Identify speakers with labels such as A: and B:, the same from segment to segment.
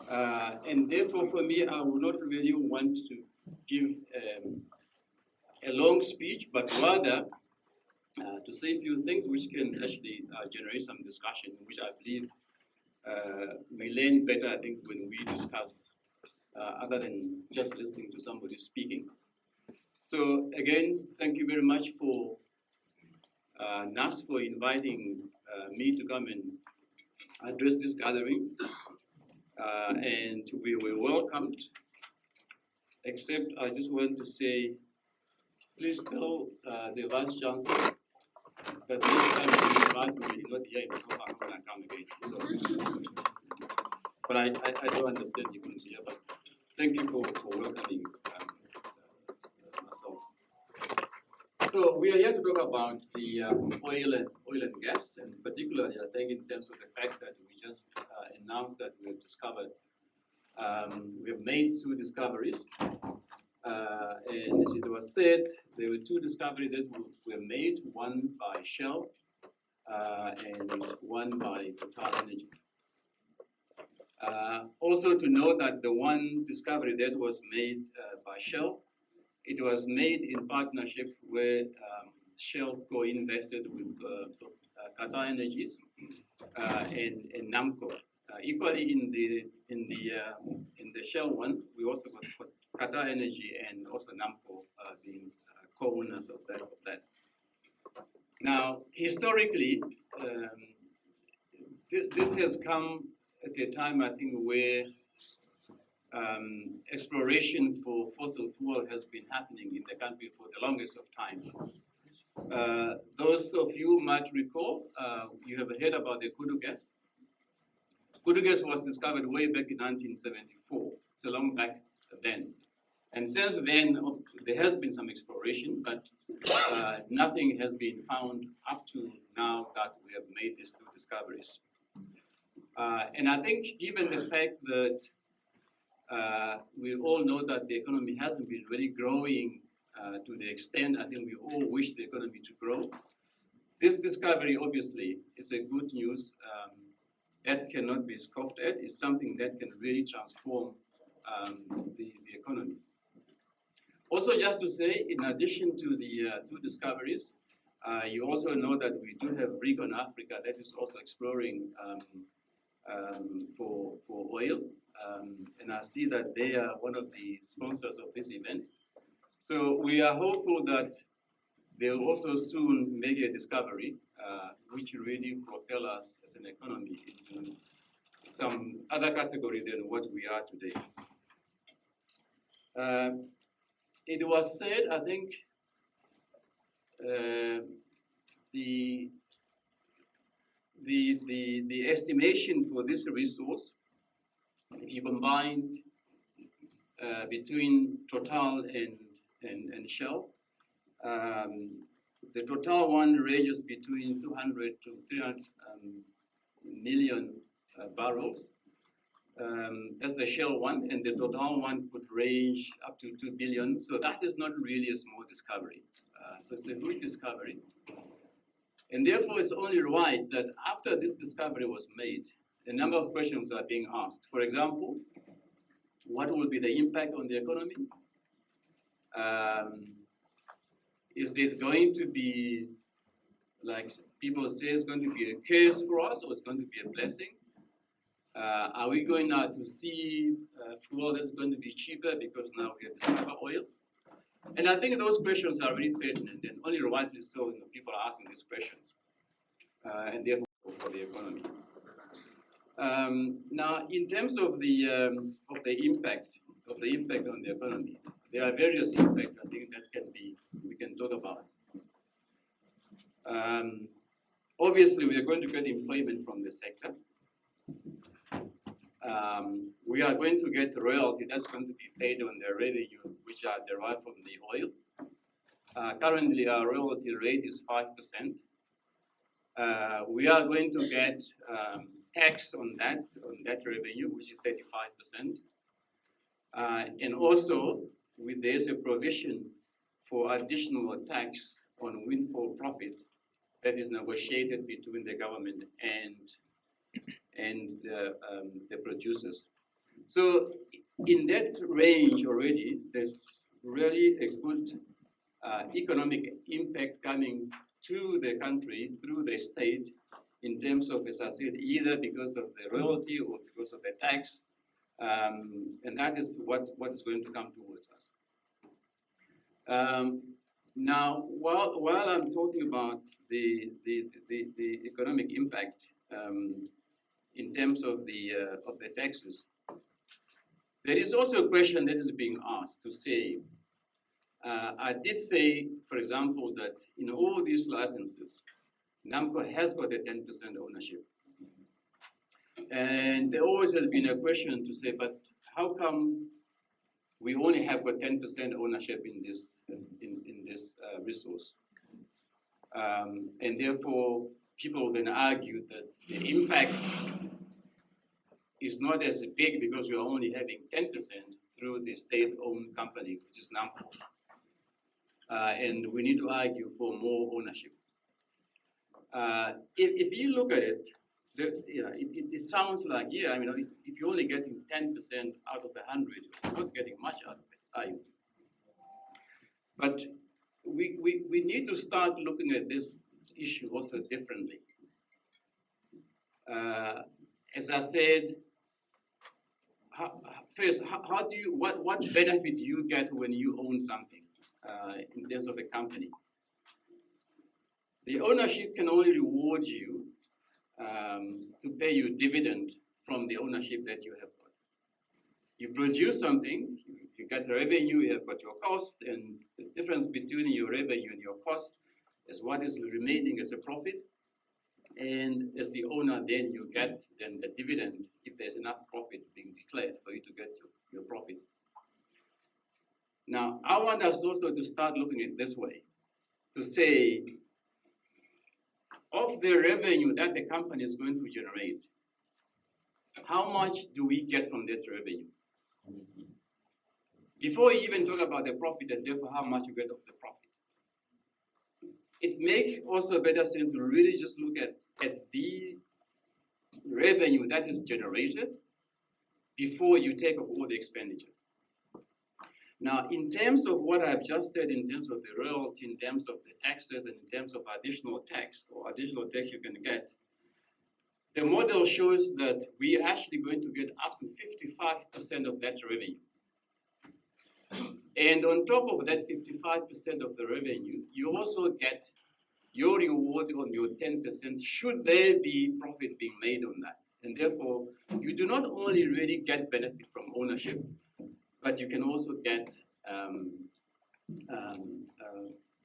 A: And therefore, for me, I would not really want to give a long speech, but rather to say a few things which can actually generate some discussion, which I believe may learn better, I think, when we discuss, other than just listening to somebody speaking. So again, thank you very much for NAS for inviting me to come and address this gathering. And we were welcomed, except I just want to say, please tell the Vice Chancellor that next time you invite me, not here in Kofa, I'm going to come again. So, but I don't understand you couldn't hear, but thank you for welcoming myself. So we are here to talk about the oil and gas, and particularly, I think, in terms of the fact that we just announced that we have discovered, we have made 2 discoveries. And as it was said, there were 2 discoveries that were made, one by Shell and one by Total Energy. Also to note that the one discovery that was made by Shell, it was made in partnership where Shell co-invested with Qatar Energies and NAMCO. Equally in the Shell one, we also got Qatar Energy and also NAMCO being co-owners of that. Now, historically, this has come at a time, I think, where exploration for fossil fuel has been happening in the country for the longest of time. Those of you might recall, you have heard about the Kudu gas. Kudu gas was discovered way back in 1974. It's a long back then. And since then, there has been some exploration, but nothing has been found up to now that we have made these 2 discoveries. And I think given the fact that we all know that the economy hasn't been really growing to the extent I think we all wish the economy to grow, this discovery obviously is a good news that cannot be scoffed at. It's something that can really transform the economy. Also, just to say, in addition to the 2 discoveries, you also know that we do have Recon Africa that is also exploring for oil. And I see that they are one of the sponsors of this event. So we are hopeful that they will also soon make a discovery which really propel us as an economy into some other category than what we are today. It was said, I think, the estimation for this resource, if you combine between Total and Shell, the Total one ranges between 200 to 300 million barrels. That's the Shell one, and the Total one could range up to 2 billion. So that is not really a small discovery. So it's a good discovery. And therefore, it's only right that after this discovery was made, a number of questions are being asked. For example, what will be the impact on the economy? Is this going to be, like people say, it's going to be a curse for us, or it's going to be a blessing? Are we going now to see fuel that's going to be cheaper because now we have discovered oil? And I think those questions are really pertinent, and only rightly so. People are asking these questions, and therefore for the economy. Now, in terms of the impact on the economy, there are various impacts I think that we can talk about. Obviously, we are going to get employment from the sector. We are going to get royalty that's going to be paid on the revenue which are derived from the oil. Currently, our royalty rate is 5%. We are going to get tax on that revenue, which is 35%. And also, there's a provision for additional tax on windfall profit that is negotiated between the government and the producers. So in that range already, there's really a good economic impact coming to the country through the state in terms of, as I said, either because of the royalty or because of the tax, and that is what is going to come towards us. Now, while I'm talking about the economic impact in terms of the taxes, there is also a question that is being asked to say, I did say, for example, that in all these licenses, NAMCO has got a 10% ownership. And there always has been a question to say, but how come we only have got 10% ownership in this resource? And therefore, people then argue that the impact is not as big because we're only having 10% through the state-owned company, which is NAMCO. And we need to argue for more ownership. If you look at it, it sounds like, yeah, I mean, if you're only getting 10% out of 100, you're not getting much out of it, are you? But we need to start looking at this issue also differently. As I said, first, what benefit do you get when you own something in terms of a company? The ownership can only reward you to pay you dividend from the ownership that you have got. You produce something, you get revenue, you have got your cost, and the difference between your revenue and your cost is what is remaining as a profit. And as the owner, then you get then the dividend if there's enough profit being declared for you to get your profit. Now, I want us also to start looking at it this way, to say, of the revenue that the company is going to generate, how much do we get from that revenue? Before we even talk about the profit and therefore how much you get of the profit. It makes also better sense to really just look at the revenue that is generated before you take off all the expenditure. Now, in terms of what I've just said, in terms of the royalty, in terms of the taxes, and in terms of additional tax or additional tax you can get, the model shows that we are actually going to get up to 55% of that revenue. And on top of that 55% of the revenue, you also get your reward on your 10% should there be profit being made on that. And therefore, you do not only really get benefit from ownership, but you can also get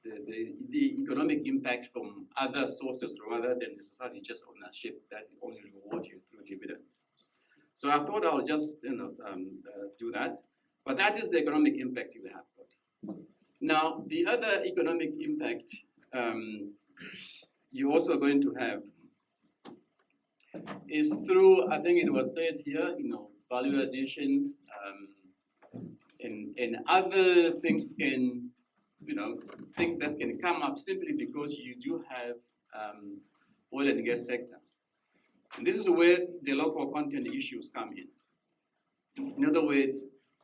A: the economic impact from other sources rather than necessarily just ownership that only reward you through dividend. So I thought I'll just do that. But that is the economic impact you have got. Now, the other economic impact you're also going to have is through, I think it was said here, value addition, and other things can, things that can come up simply because you do have oil and gas sector. And this is where the local content issues come in. In other words,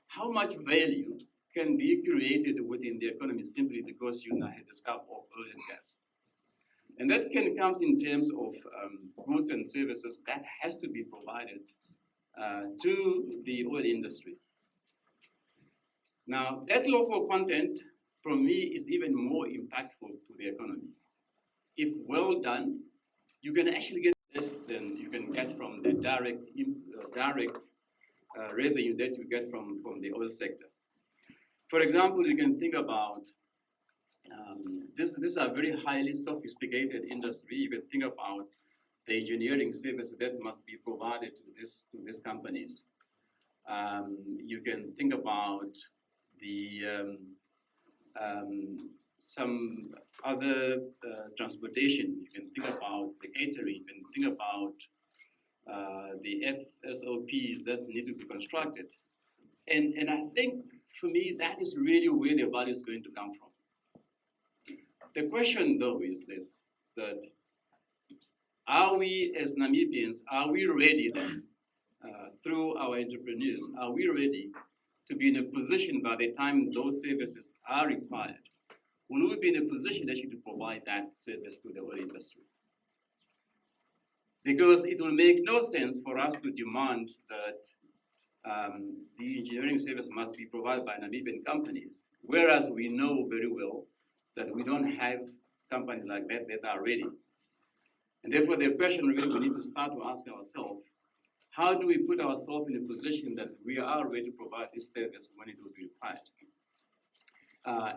A: how much value can be created within the economy simply because you now have the scope of oil and gas. And that can come in terms of goods and services that has to be provided to the oil industry. Now, that local content, for me, is even more impactful to the economy. If well done, you can actually get less than you can get from the direct revenue that you get from the oil sector. For example, you can think about this is a very highly sophisticated industry. You can think about the engineering service that must be provided to these companies. You can think about the some other transportation. You can think about the catering. You can think about the FSOPs that need to be constructed. And I think, for me, that is really where the value is going to come from. The question, though, is this, that are we, as Namibians, are we ready then through our entrepreneurs, are we ready to be in a position by the time those services are required? Will we be in a position actually to provide that service to the oil industry? Because it will make no sense for us to demand that the engineering service must be provided by Namibian companies, whereas we know very well that we don't have companies like that that are ready. And therefore, the question really we need to start to ask ourselves, how do we put ourselves in a position that we are ready to provide this service when it will be required?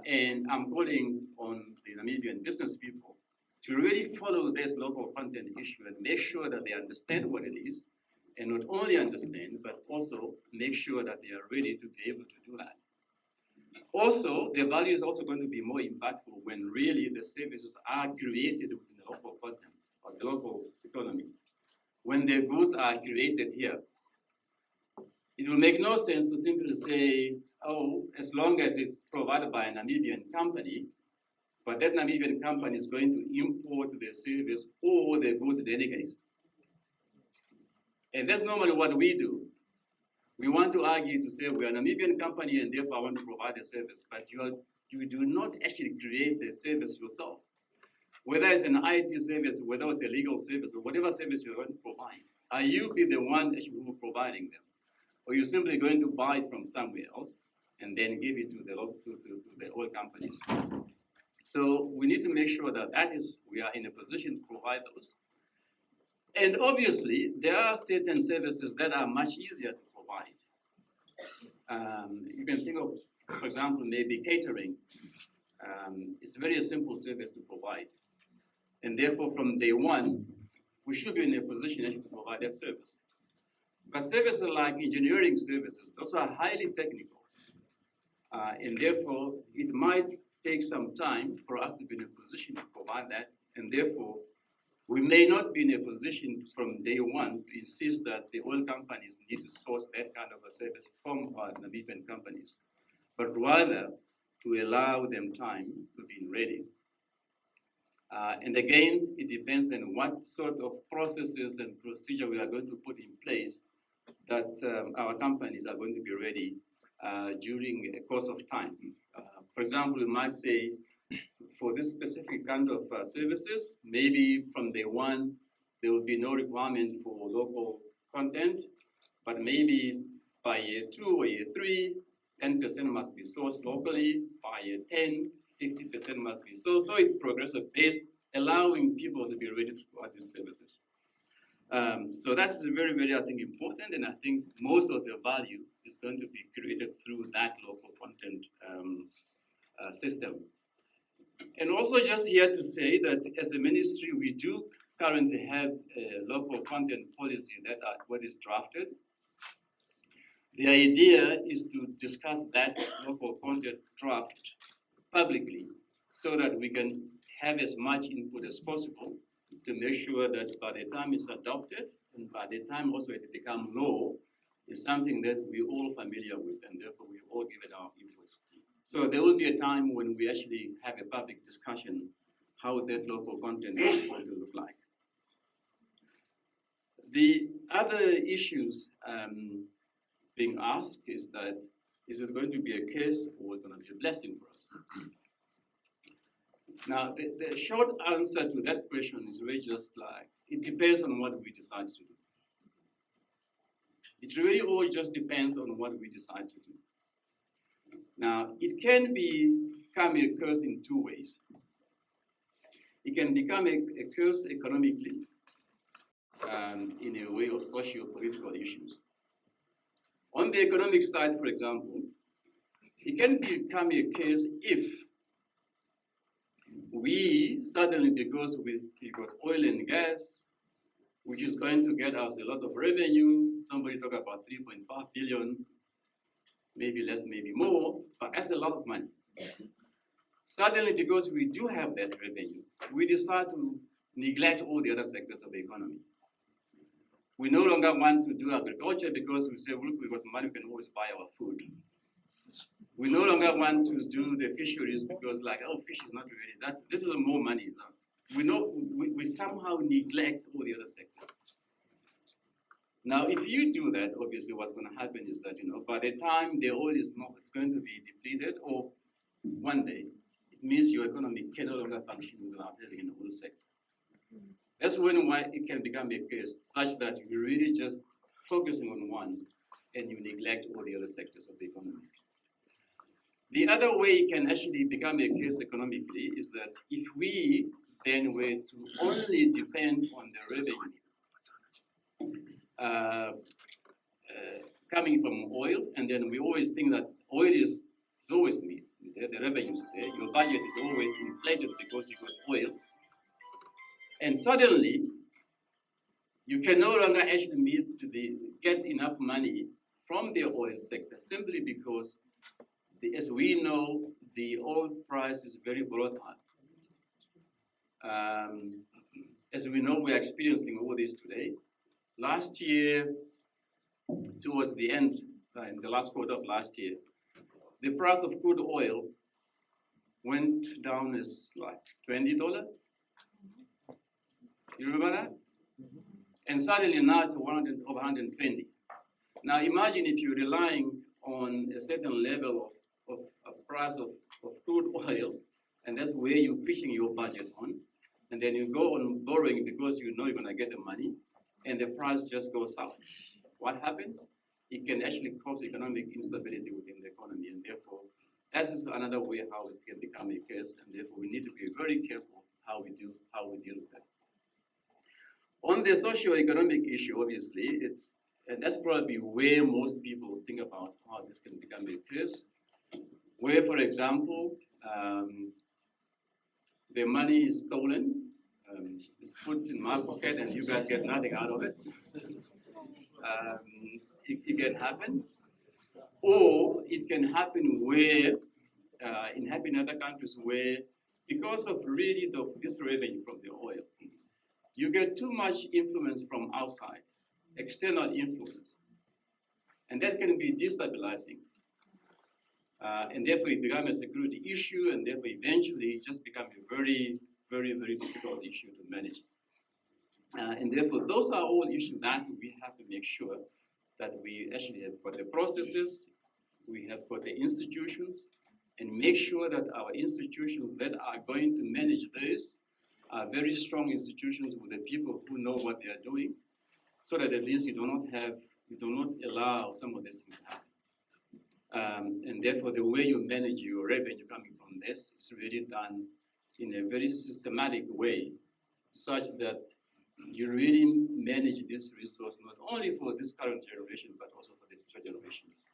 A: And I'm calling on the Namibian business people to really follow this local content issue and make sure that they understand what it is, and not only understand, but also make sure that they are ready to be able to do that. Also, the value is also going to be more impactful when really the services are created within the local content or the local economy. When the goods are created here, it will make no sense to simply say, oh, as long as it's provided by a Namibian company, but that Namibian company is going to import the service or the goods in any case. And that's normally what we do. We want to argue to say we are a Namibian company and therefore I want to provide a service, but you do not actually create the service yourself. Whether it's an IT service, whether it's a legal service, or whatever service you're going to provide, are you be the one actually who providing them? Or you're simply going to buy it from somewhere else and then give it to the oil companies? So we need to make sure that we are in a position to provide those. And obviously, there are certain services that are much easier to provide. You can think of, for example, maybe catering. It's a very simple service to provide. And therefore, from day one, we should be in a position actually to provide that service. But services like engineering services, those are highly technical. And therefore, it might take some time for us to be in a position to provide that. And therefore, we may not be in a position from day one to insist that the oil companies need to source that kind of a service from our Namibian companies, but rather to allow them time to be ready. And again, it depends on what sort of processes and procedure we are going to put in place that our companies are going to be ready during a course of time. For example, we might say, for this specific kind of services, maybe from day one, there will be no requirement for local content, but maybe by year 2 or year 3, 10% must be sourced locally. By year 10, 50% must be sourced. So it's progressive based, allowing people to be ready to provide these services. So that's very, very, I think, important, and I think most of the value is going to be created through that local content system. And also just here to say that as a ministry, we do currently have a local content policy that what is drafted. The idea is to discuss that local content draft publicly so that we can have as much input as possible to make sure that by the time it's adopted and by the time also it becomes law, is something that we're all familiar with and therefore we all give it our input. So there will be a time when we actually have a public discussion how that local content is going to look like. The other issues being asked is that, is it going to be a curse or is it going to be a blessing for us? Now, the short answer to that question is really just like, it depends on what we decide to do. It really all just depends on what we decide to do. Now, it can become a curse in two ways. It can become a curse economically in a way of socio-political issues. On the economic side, for example, it can become a case if we suddenly, because we've got oil and gas, which is going to get us a lot of revenue, somebody talk about 3.5 billion, maybe less, maybe more, but that's a lot of money. Suddenly, because we do have that revenue, we decide to neglect all the other sectors of the economy. We no longer want to do agriculture because we say, look, we've got money, we can always buy our food. We no longer want to do the fisheries because, like, oh, fish is not really, this is more money. We somehow neglect all the other sectors. Now, if you do that, obviously what's going to happen is that, by the time the oil is not, it's going to be depleted, or one day, it means your economy can no longer function without having an oil sector. That's why it can become a case such that you're really just focusing on one and you neglect all the other sectors of the economy. The other way it can actually become a case economically is that if we then were to only depend on the revenue coming from oil, and then we always think that oil is always there, the revenue is there, your budget is always inflated because you got oil, and suddenly you can no longer actually get enough money from the oil sector simply because, as we know, the oil price is very volatile. As we know, we're experiencing all this today. Last year, towards the end, in the last quarter of last year, the price of crude oil went down as like $20. You remember that? And suddenly now it's over 120. Now imagine if you're relying on a certain level of price of crude oil, and that's where you're pushing your budget on, and then you go on borrowing because you know you're going to get the money, and the price just goes up. What happens? It can actually cause economic instability within the economy, and therefore, that is another way how it can become a case, and therefore we need to be very careful how we deal with that. On the socio-economic issue, obviously, and that's probably where most people think about how this can become a case, where, for example, the money is stolen, it's put in my pocket, and you guys get nothing out of it. It can happen, or it can happen where, in other countries where, because of really this revenue from the oil, you get too much influence from outside, external influence, and that can be destabilizing. And therefore it becomes a security issue, and therefore eventually it just becomes a very, very, very difficult issue to manage. And therefore those are all issues that we have to make sure that we actually have got the processes, we have got the institutions, and make sure that our institutions that are going to manage this are very strong institutions with the people who know what they are doing, so that at least you do not allow some of this to happen. And therefore, the way you manage your revenue coming from this is really done in a very systematic way, such that you really manage this resource not only for this current generation, but also for the future generations.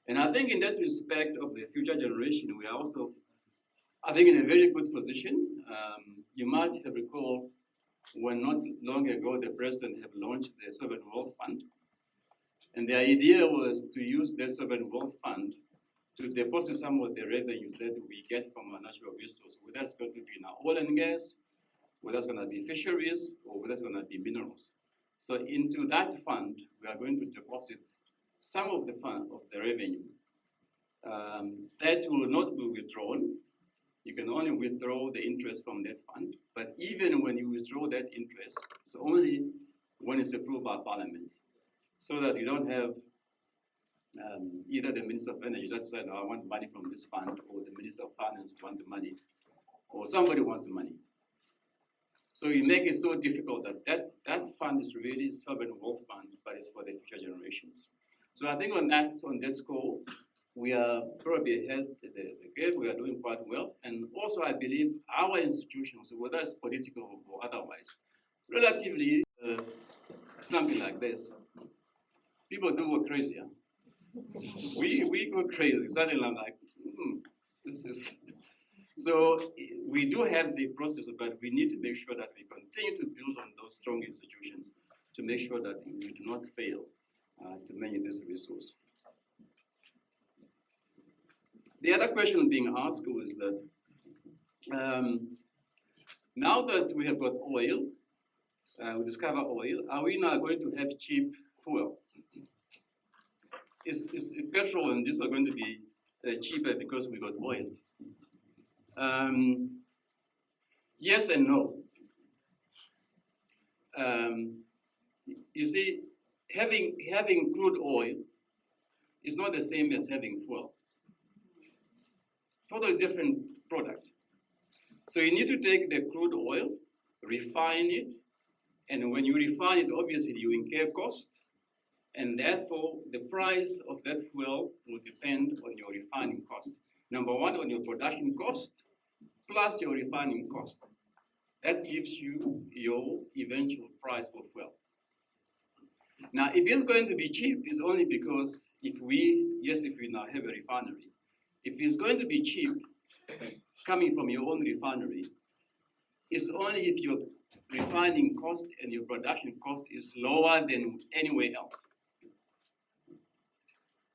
A: And I think in that respect of the future generation, we are also, I think, in a very good position. You might have recalled when not long ago the president had launched the Sovereign Wealth Fund. And the idea was to use the Sovereign Wealth Fund to deposit some of the revenues that we get from our natural resources, whether it's going to be in our oil and gas, whether it's going to be fisheries, or whether it's going to be minerals. So into that fund, we are going to deposit some of the revenue. That will not be withdrawn. You can only withdraw the interest from that fund. But even when you withdraw that interest, it's only when it's approved by Parliament, so that you don't have either the Minister of Energy that said, I want money from this fund, or the Minister of Finance wants the money, or somebody wants the money. So you make it so difficult that fund is really sovereign wealth fund, but it's for the future generations. So I think on that score, we are probably ahead of the game. We are doing quite well. And also, I believe our institutions, whether it's political or otherwise, relatively something like this, people do go crazy. Huh? We go crazy. Suddenly I'm like, this is... So we do have the process, but we need to make sure that we continue to build on those strong institutions to make sure that we do not fail to manage this resource. The other question being asked was that now that we have got oil, we discover oil, are we now going to have cheap fuel? Is petrol and diesel going to be cheaper because we got oil? Yes and no. You see, having crude oil is not the same as having fuel. Totally different product. So you need to take the crude oil, refine it, and when you refine it, obviously you incur cost, and therefore the price of that fuel will depend on your refining cost. Number one, on your production cost, plus your refining cost. That gives you your eventual price for fuel. Now, if it's going to be cheap, it's only because if we now have a refinery, if it's going to be cheap coming from your own refinery, it's only if your refining cost and your production cost is lower than anywhere else.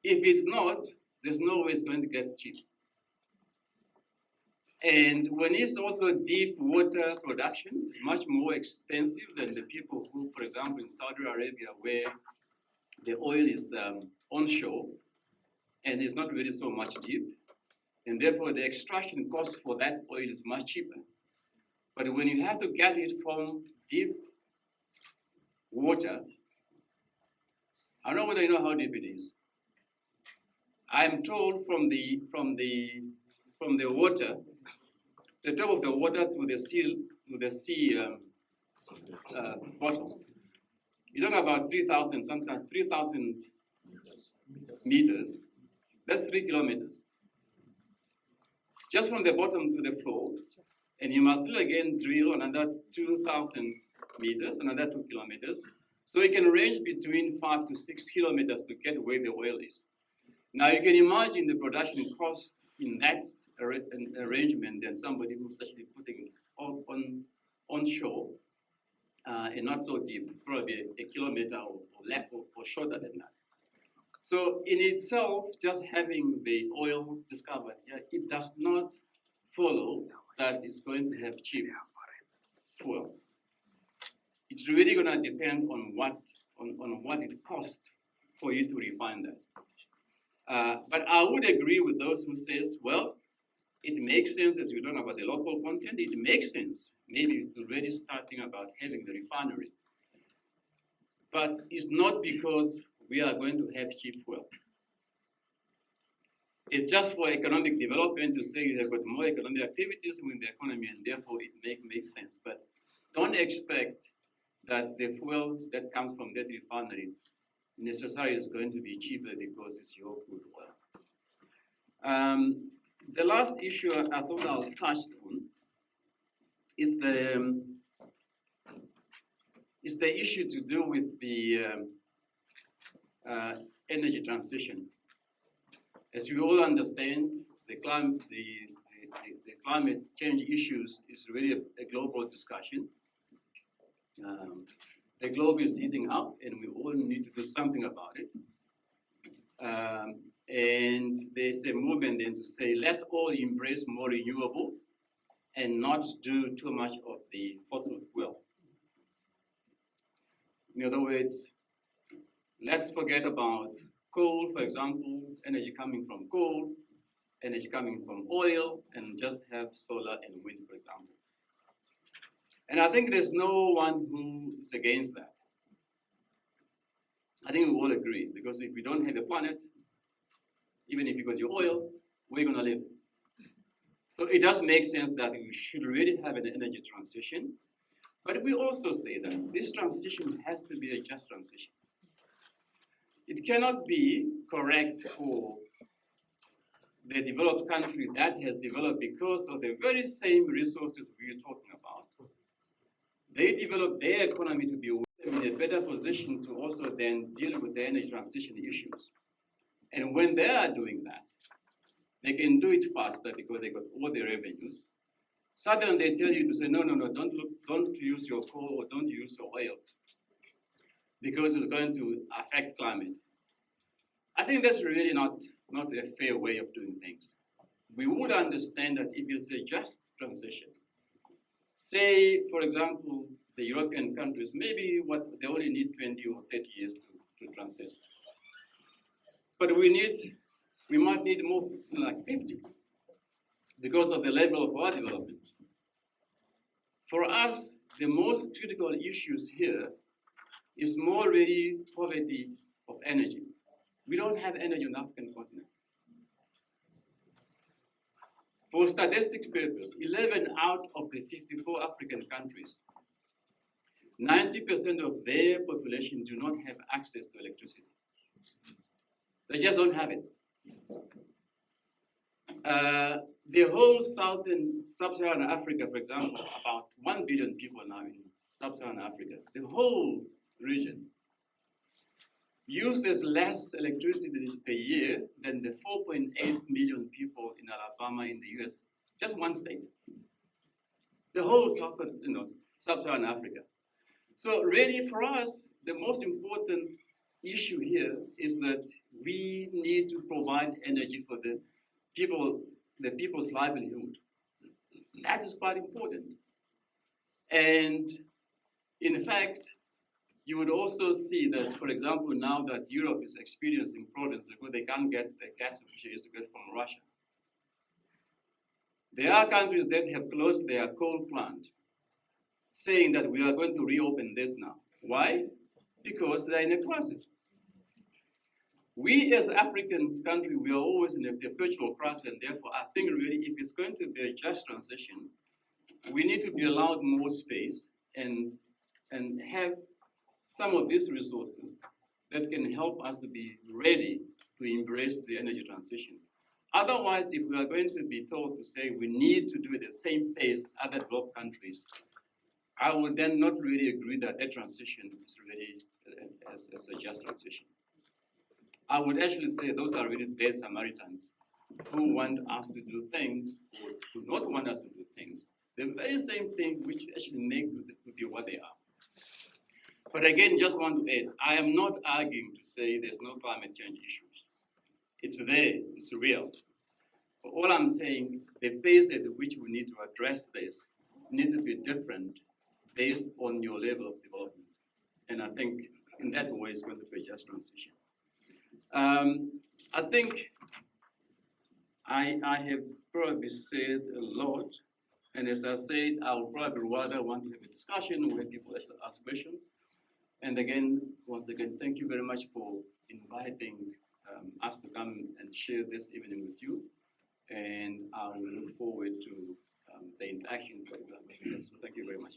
A: If it's not, there's no way it's going to get cheap. And when it's also deep water production, it's much more expensive than the people who, for example, in Saudi Arabia, where the oil is onshore and it's not really so much deep, and therefore the extraction cost for that oil is much cheaper. But when you have to get it from deep water, I don't know whether you know how deep it is. I'm told from the water, the top of the water to the sea bottom. You're talking about 3,000, sometimes 3,000 meters. That's 3 kilometers. Just from the bottom to the floor, and you must still again drill another 2,000 meters, another 2 kilometers. So it can range between 5 to 6 kilometers to get where the oil is. Now you can imagine the production cost in that arrangement than somebody who's actually putting it onshore and not so deep, probably a kilometer or less or shorter than that. So in itself, just having the oil discovered, it does not follow that it's going to have cheap fuel. It's really going to depend on what it costs for you to refine that. But I would agree with those who says, well, it makes sense, as we're talking about the local content, it makes sense maybe to really starting about having the refinery. But it's not because we are going to have cheap fuel. It's just for economic development to say you have got more economic activities within the economy and therefore it makes sense. But don't expect that the fuel that comes from that refinery necessarily is going to be cheaper because it's your crude oil. The last issue I thought I'll touch on is the issue to do with the energy transition. As we all understand, the climate change issues is really a global discussion. The globe is heating up, and we all need to do something about it. And there's a movement then to say, let's all embrace more renewable and not do too much of the fossil fuel. In other words, let's forget about coal, for example, energy coming from coal, energy coming from oil, and just have solar and wind, for example. And I think there's no one who is against that. I think we all agree, because if we don't have a planet, even if you got your oil, we're going to live. So it does make sense that we should really have an energy transition. But we also say that this transition has to be a just transition. It cannot be correct for the developed country that has developed because of the very same resources we're talking about. They develop their economy to be in a better position to also then deal with the energy transition issues. And when they are doing that, they can do it faster because they got all the revenues. Suddenly they tell you to say, no, don't use your coal or don't use your oil because it's going to affect climate. I think that's really not a fair way of doing things. We would understand that if it's a just transition, say, for example, the European countries, maybe they only need 20 or 30 years to transition. But we might need more, like 50, because of the level of our development. For us, the most critical issues here is more really poverty of energy. We don't have energy on the African continent. For statistics purposes, 11 out of the 54 African countries, 90% of their population do not have access to electricity. They just don't have it. The whole sub-Saharan Africa, for example, about 1 billion people now in sub-Saharan Africa, the whole region uses less electricity per year than the 4.8 million people in Alabama in the US, just one state. The whole sub-Saharan Africa. So really for us, the most important issue here is that we need to provide energy for the people's livelihood. That is quite important. And in fact, you would also see that, for example, now that Europe is experiencing problems because they can't get the gas which they used to get from Russia. There are countries that have closed their coal plant, saying that we are going to reopen this now. Why? Because they're in a crisis. We as African country, we are always in a perpetual crisis, and therefore I think really if it's going to be a just transition, we need to be allowed more space and have some of these resources that can help us to be ready to embrace the energy transition. Otherwise, if we are going to be told to say we need to do it at the same pace as other developed countries, I would then not really agree that that transition is really as a just transition. I would actually say those are really bad Samaritans who want us to do things or do not want us to do things. The very same thing which actually make to be what they are. But again, just want to add, I am not arguing to say there's no climate change issues. It's there, it's real. But all I'm saying, the pace at which we need to address this needs to be different based on your level of development. And I think in that way it's going to be a just transition. I think I have probably said a lot. And as I said, I will probably rather want to have a discussion where people ask questions. And again, once again, thank you very much for inviting us to come and share this evening with you. And I will look forward to the interaction. So thank you very much.